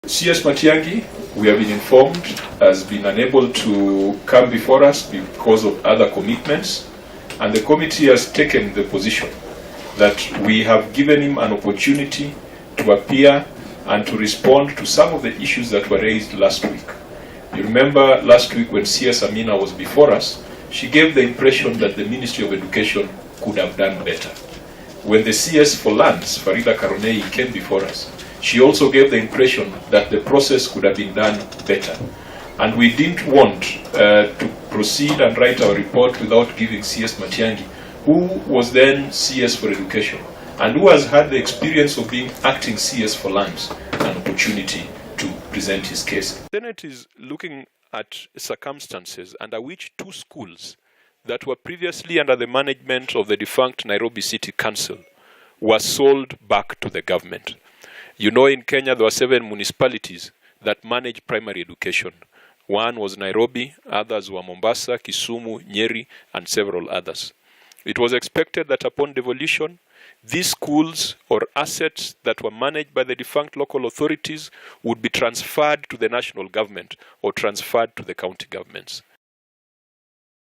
CS Matiang'i, we have been informed, has been unable to come before us because of other commitments, and the committee has taken the position that we have given him an opportunity to appear and to respond to some of the issues that were raised last week. You remember last week when CS Amina was before us, she gave the impression that the Ministry of Education could have done better. When the CS for Lands, Farida Karonei, came before us, she also gave the impression that the process could have been done better. And we didn't want to proceed and write our report without giving CS Matiang'i, who was then CS for Education, and who has had the experience of being acting CS for Lands, an opportunity to present his case. The Senate is looking at circumstances under which two schools that were previously under the management of the defunct Nairobi City Council were sold back to the government. You know, in Kenya there were 7 municipalities that manage primary education. One was Nairobi, others were Mombasa, Kisumu, Nyeri, and several others. It was expected that upon devolution, these schools or assets that were managed by the defunct local authorities would be transferred to the national government or transferred to the county governments.